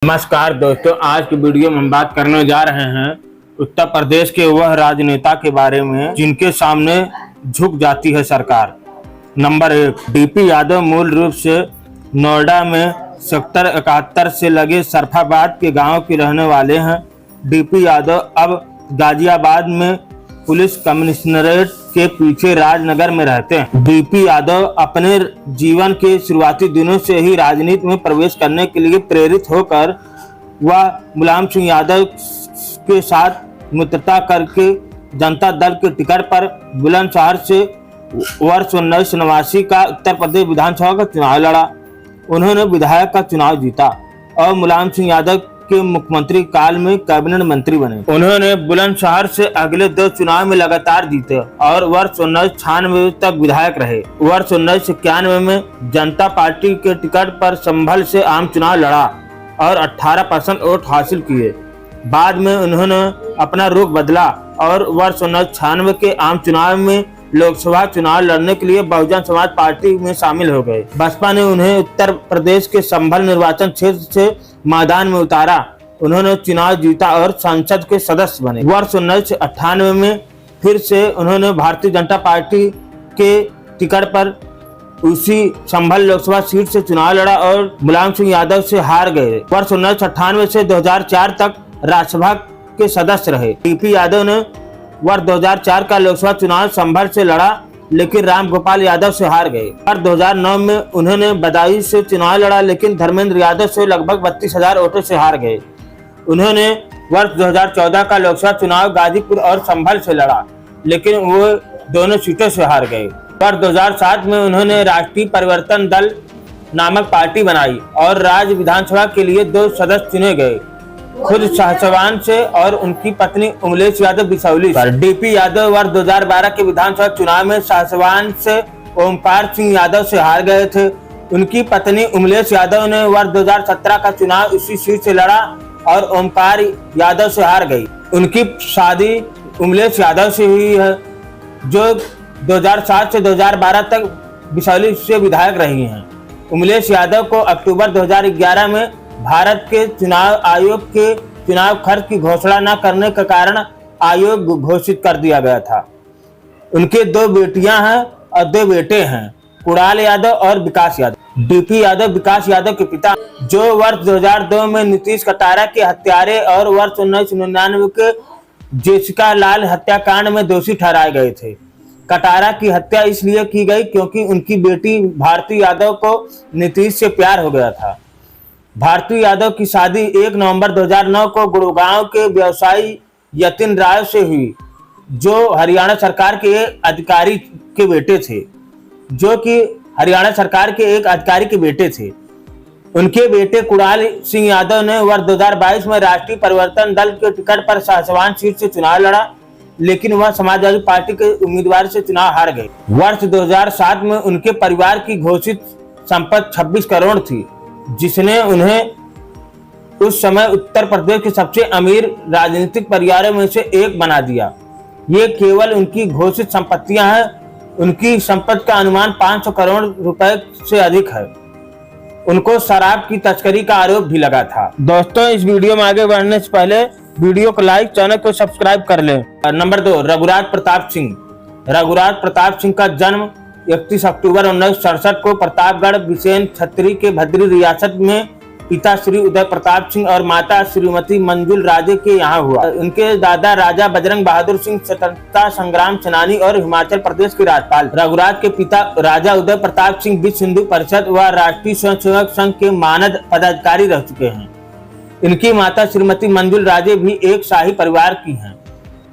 नमस्कार दोस्तों, आज की वीडियो में हम बात करने जा रहे हैं उत्तर प्रदेश के वह राजनेता के बारे में जिनके सामने झुक जाती है सरकार। नंबर 1, डीपी यादव मूल रूप से नोएडा में सेक्टर 71 से लगे सरफाबाद के गांव के रहने वाले हैं। डीपी यादव अब गाजियाबाद में पुलिस कमिश्नरेट के पीछे राजनगर में रहते हैं। डीपी यादव अपने जीवन के शुरुआती दिनों से ही राजनीति में प्रवेश करने के लिए प्रेरित होकर वह मुलायम सिंह यादव के साथ मित्रता करके जनता दल के टिकट पर बुलंदशहर से वर्ष 1989 का उत्तर प्रदेश विधानसभा का चुनाव लड़ा। उन्होंने विधायक का चुनाव जीता और मुलायम सिंह यादव के मुख्यमंत्री काल में कैबिनेट मंत्री बने। उन्होंने बुलंदशहर से अगले 2 चुनाव में लगातार जीते और वर्ष 1996 तक विधायक रहे। वर्ष 1991 में जनता पार्टी के टिकट पर संभल से आम चुनाव लड़ा और 18% वोट हासिल किए। बाद में उन्होंने अपना रुख बदला और वर्ष 1996 के आम चुनाव में लोकसभा चुनाव लड़ने के लिए बहुजन समाज पार्टी में शामिल हो गए। बसपा ने उन्हें उत्तर प्रदेश के संभल निर्वाचन क्षेत्र से मैदान में उतारा। उन्होंने चुनाव जीता और संसद के सदस्य बने। वर्ष 1998 में फिर से उन्होंने भारतीय जनता पार्टी के टिकट पर उसी संभल लोकसभा सीट से चुनाव लड़ा और मुलायम सिंह यादव से हार गए। वर्ष 1998 से 2004 तक राज्यसभा के सदस्य रहे। डीपी यादव ने वर्ष 2004 का लोकसभा चुनाव संभल से लड़ा लेकिन राम गोपाल यादव से हार गए। वर्ष 2009 में उन्होंने बदायूं से चुनाव लड़ा लेकिन धर्मेंद्र यादव से लगभग 32,000 वोटों से हार गए। उन्होंने वर्ष 2014 का लोकसभा चुनाव गाजीपुर और संभल से लड़ा लेकिन वो दोनों सीटों से हार गए। वर्ष 2007 में उन्होंने राष्ट्रीय परिवर्तन दल नामक पार्टी बनाई और राज्य विधानसभा के लिए 2 सदस्य चुने गए, खुद शाहसवान से और उनकी पत्नी उमलेश यादव बिसौली से। डीपी यादव वर्ष 2012 के विधानसभा चुनाव में शाहसवान से ओमकार सिंह यादव से हार गए थे। उनकी पत्नी उमलेश यादव ने वर्ष 2017 का चुनाव इसी सीट से लड़ा और ओमकार यादव से हार गई। उनकी शादी उमलेश यादव से हुई है जो 2007 से 2012 तक बिसौली से विधायक रही हैं। उमलेश यादव को अक्टूबर 2011 में भारत के चुनाव आयोग के चुनाव खर्च की घोषणा न करने के कारण आयोग घोषित कर दिया गया था। उनके 2 बेटियां हैं और 2 बेटे हैं, कुणाल यादव और विकास यादव। डीपी यादव विकास यादव के पिता जो वर्ष 2002 में नीतीश कटारा के हत्यारे और वर्ष 1999 के जेसिका लाल हत्याकांड में दोषी ठहराए गए थे। कटारा की हत्या इसलिए की गई क्योंकि उनकी बेटी भारती यादव को नीतीश से प्यार हो गया था। भारती यादव की शादी 1 नवंबर 2009 को गुड़गांव के व्यवसायी यतिन राय से हुई जो हरियाणा सरकार के एक अधिकारी के बेटे थे। उनके बेटे कुणाल सिंह यादव ने वर्ष 2022 में राष्ट्रीय परिवर्तन दल के टिकट पर शाहसवान सीट से चुनाव लड़ा लेकिन वह समाजवादी पार्टी के उम्मीदवार से चुनाव हार गए। वर्ष 2007 में उनके परिवार की घोषित संपत्ति 26 करोड़ थी जिसने उन्हें उस समय उत्तर प्रदेश के सबसे अमीर राजनीतिक परिवारों में से एक बना दिया। ये केवल उनकी घोषित संपत्तियां हैं। उनकी संपत्ति का अनुमान 500 करोड़ रुपए से अधिक है। उनको शराब की तस्करी का आरोप भी लगा था। दोस्तों, इस वीडियो में आगे बढ़ने से पहले वीडियो को लाइक, चैनल को सब्सक्राइब कर लें। नंबर 2, रघुराज प्रताप सिंह। रघुराज प्रताप सिंह का जन्म 31 अक्टूबर 1967 को प्रतापगढ़ बिसेन छतरी के भद्री रियासत में पिता श्री उदय प्रताप सिंह और माता श्रीमती मंजुल राजे के यहाँ हुआ। उनके दादा राजा बजरंग बहादुर सिंह स्वतंत्रता संग्राम सेनानी और हिमाचल प्रदेश के राज्यपाल। रघुराज के पिता राजा उदय प्रताप सिंह विश्व हिंदू परिषद व राष्ट्रीय स्वयंसेवक संघ के मानद पदाधिकारी रह चुके हैं। इनकी माता श्रीमती मंजुल राजे भी एक शाही परिवार की हैं।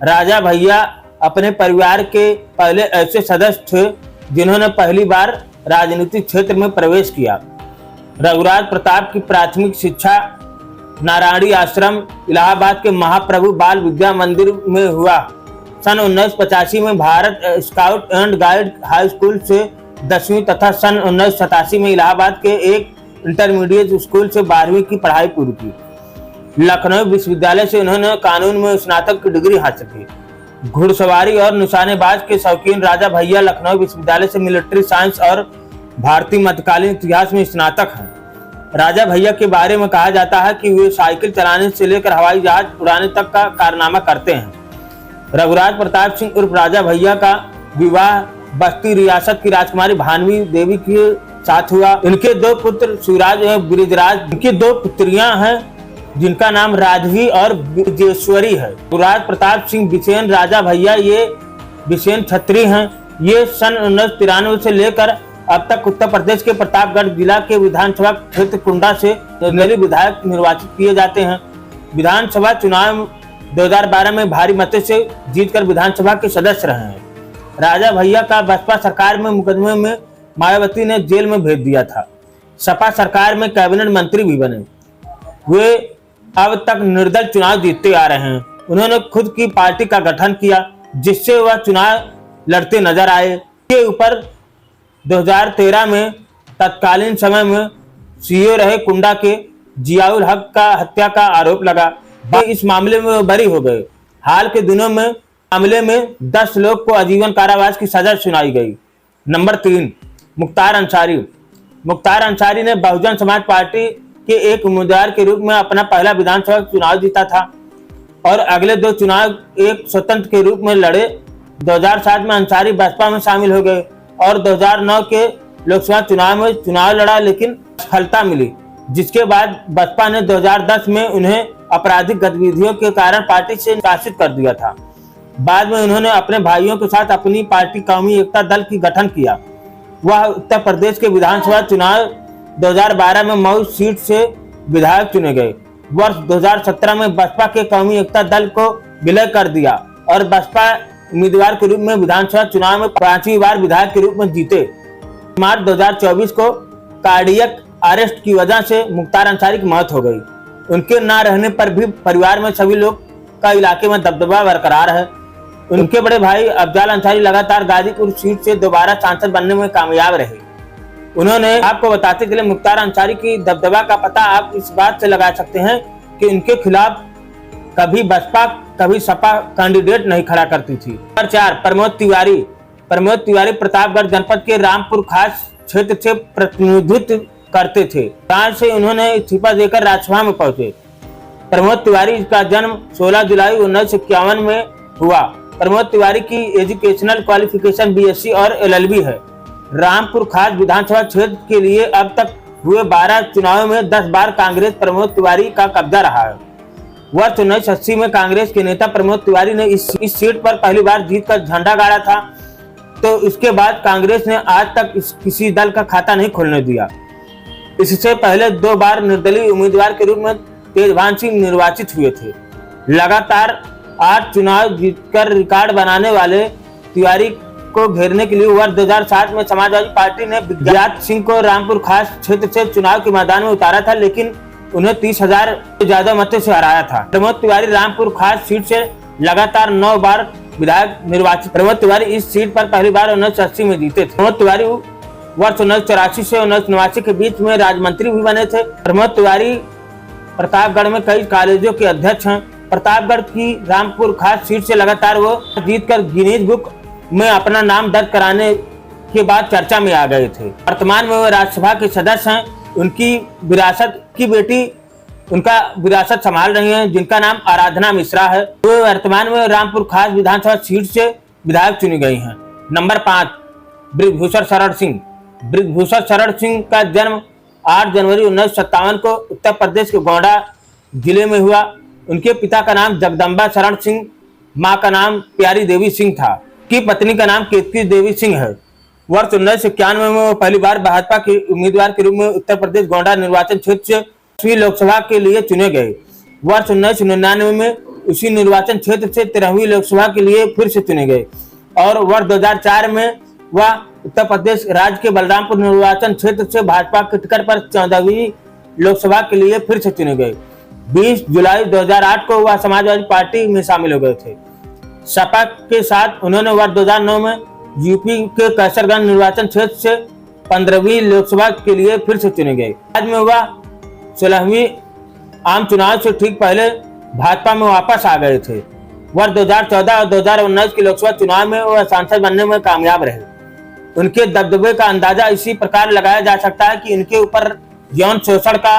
राजा भैया अपने परिवार के पहले ऐसे सदस्य थे जिन्होंने पहली बार राजनीतिक क्षेत्र में प्रवेश किया। रघुराज प्रताप की प्राथमिक शिक्षा नारायणी आश्रम इलाहाबाद के महाप्रभु बाल विद्या मंदिर में हुआ। सन 1985 में Bharat scout and guide high school से 10वीं तथा सन 1987 में इलाहाबाद के एक इंटरमीडिएट स्कूल से 12वीं की पढ़ाई पूरी की। लखनऊ विश्वविद्यालय से उन्होंने कानून में स्नातक की डिग्री हासिल की। घुड़सवारी और निशानेबाज के शौकीन राजा भैया लखनऊ विश्वविद्यालय से मिलिट्री साइंस और भारतीय मध्यकालीन इतिहास में स्नातक हैं। राजा भैया के बारे में कहा जाता है कि वे साइकिल चलाने से लेकर हवाई जहाज उड़ाने तक का कारनामा करते हैं। रघुराज प्रताप सिंह उर्फ राजा भैया का विवाह बस्ती रियासत की राजकुमारी भानवी देवी के साथ हुआ। इनके दो पुत्र शिवराज एवं ब्रिजराज, इनकी दो पुत्रियां हैं जिनका नाम राजवी और ब्रिजेश्वरी है। रघुराज प्रताप सिंह बिसेन राजा भैया ये बिसेन छत्री हैं। ये सन 1993 से लेकर अब तक उत्तर प्रदेश के प्रतापगढ़ जिला के विधानसभा क्षेत्र कुंडा से निर्दलीय विधायक निर्वाचित किए जाते हैं। विधानसभा चुनाव 2012 में भारी मतों से जीतकर विधानसभा के सदस्य रहे हैं। राजा भैया का बसपा सरकार में मुकदमे में मायावती ने जेल में भेज दिया था। सपा सरकार में कैबिनेट मंत्री भी बने। वे अब तक निर्दल चुनाव जीतते आ रहे हैं। उन्होंने खुद की पार्टी का गठन किया जिससे वह चुनाव लड़ते नजर आए। के ऊपर 2013 में तत्कालीन समय में सीओ रहे कुंडा के जियाउल हक का हत्या का आरोप लगा। इस मामले में वो बरी हो गए। हाल के दिनों में मामले में 10 लोग को आजीवन कारावास की सजा सुनाई गई। नंबर 3, मुख्तार अंसारी। मुख्तार अंसारी ने बहुजन समाज पार्टी के एक उम्मीदवार के रूप में अपना पहला विधानसभा चुनाव जीता था और अगले 2 चुनाव एक स्वतंत्र के रूप में लड़े। 2007 में अंसारी बसपा में शामिल हो गए और 2009 के लोकसभा चुनाव में चुनाव लड़ा, लेकिन सफलता मिली, जिसके बाद बसपा ने 2010 में उन्हें आपराधिक गतिविधियों के कारण पार्टी से निष्कासित कर दिया था। बाद में उन्होंने अपने भाइयों के साथ अपनी पार्टी कौमी एकता दल की गठन किया। वह उत्तर प्रदेश के विधानसभा चुनाव 2012 में मऊ सीट से विधायक चुने गए। वर्ष 2017 में बसपा के कौमी एकता दल को विलय कर दिया और बसपा उम्मीदवार के रूप में विधानसभा चुनाव में 5वीं बार विधायक के रूप में जीते। मार्च 2024 को कार्डियक अरेस्ट की वजह से मुख्तार अंसारी की मौत हो गई। उनके न रहने पर भी परिवार में सभी लोग का इलाके में दबदबा बरकरार है। उनके बड़े भाई अफजाल अंसारी लगातार गाजीपुर सीट से दोबारा सांसद बनने में कामयाब रहे। उन्होंने आपको बताते चले मुख्तार अंसारी की दबदबा का पता आप इस बात से लगा सकते हैं कि उनके खिलाफ कभी बसपा कभी सपा कैंडिडेट नहीं खड़ा करती थी। नंबर 4, प्रमोद तिवारी। प्रमोद तिवारी प्रतापगढ़ जनपद के रामपुर खास क्षेत्र से प्रतिनिधित्व करते थे। यहाँ से उन्होंने इस्तीफा देकर राज्यसभा में पहुंचे। प्रमोद तिवारी का जन्म 16 जुलाई 1951 में हुआ। प्रमोद तिवारी की एजुकेशनल क्वालिफिकेशन BSc और LLB है। रामपुर खास विधानसभा क्षेत्र के लिए अब तक हुए 12 चुनावों में 10 बार कांग्रेस प्रमोद तिवारी का कब्जा रहा है। वर्ष 1980 में कांग्रेस के नेता प्रमोद तिवारी ने इस सीट पर पहली बार जीतकर झंडा गाड़ा था, तो इसके बाद कांग्रेस ने आज तक किसी दल का खाता नहीं खोलने दिया। इससे पहले 2 बार निर्दलीय उम्मीदवार के रूप में तेजभान सिंह निर्वाचित हुए थे। लगातार 8 चुनाव जीतकर रिकॉर्ड बनाने वाले तिवारी को घेरने के लिए वर्ष 2007 में समाजवादी पार्टी ने विज्ञात सिंह को रामपुर खास क्षेत्र से चुनाव के मैदान में उतारा था, लेकिन उन्हें 30,000 से ज्यादा मतों से हराया था। प्रमोद तिवारी रामपुर खास सीट से लगातार 9 बार विधायक निर्वाचित। प्रमोद तिवारी इस सीट पर पहली बार 1980 में जीते थे। प्रमोद तिवारी वर्ष 1984 से 1989 के बीच में राज्य मंत्री भी बने थे। प्रमोद तिवारी प्रतापगढ़ में कई कॉलेजों के अध्यक्ष हैं। प्रतापगढ़ की रामपुर खास सीट से लगातार वो जीतकर गिनीज बुक में अपना नाम दर्ज कराने के बाद चर्चा में आ गए थे। वर्तमान में वो राज्यसभा के सदस्य हैं। उनकी विरासत की बेटी उनका विरासत संभाल रही हैं, जिनका नाम आराधना मिश्रा है। वो वर्तमान में रामपुर खास विधानसभा सीट से विधायक चुनी गई हैं। नंबर 5, बृजभूषण शरण सिंह। बृजभूषण शरण सिंह का जन्म 8 जनवरी 1957 को उत्तर प्रदेश के गोंडा जिले में हुआ। उनके पिता का नाम जगदम्बा शरण सिंह, मां का नाम प्यारी देवी सिंह था। की पत्नी का नाम केतकी देवी सिंह है। वर्ष 1991 में वो पहली बार भाजपा के उम्मीदवार के रूप में उत्तर प्रदेश गोंडा निर्वाचन क्षेत्र से 10वीं लोकसभा के लिए चुने गए। वर्ष 1999 में उसी निर्वाचन क्षेत्र से 13वीं लोकसभा के लिए फिर से चुने गए और वर्ष 2004 में वह उत्तर प्रदेश राज्य के बलरामपुर निर्वाचन क्षेत्र से भाजपा के टिकट पर 14वीं लोकसभा के लिए फिर से चुने गए। 20 जुलाई 2008 को वह समाजवादी पार्टी में शामिल हो गए थे। सपा के साथ उन्होंने वर्ष 2009 में यूपी के कैसरगंज निर्वाचन क्षेत्र से 15वीं लोकसभा के लिए फिर से चुने गए। बाद में वह 16वीं आम चुनाव से ठीक पहले भाजपा में वापस आ गए थे। वर्ष 2014 और 2019 के लोकसभा चुनाव में वह सांसद बनने में कामयाब रहे। उनके दबदबे का अंदाजा इसी प्रकार लगाया जा सकता है कि इनके ऊपर यौन शोषण का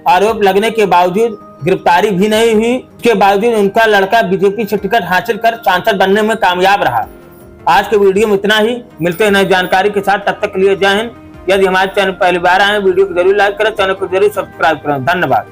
आरोप लगने के बावजूद गिरफ्तारी भी नहीं हुई। इसके बावजूद उनका लड़का बीजेपी से टिकट हासिल कर सांसद बनने में कामयाब रहा। आज के वीडियो में इतना ही, मिलते हैं नई जानकारी के साथ। तब तक के लिए जय हिंद। यदि हमारे चैनल पहली बार आए वीडियो को जरूर लाइक करें, चैनल को जरूर सब्सक्राइब करें। धन्यवाद।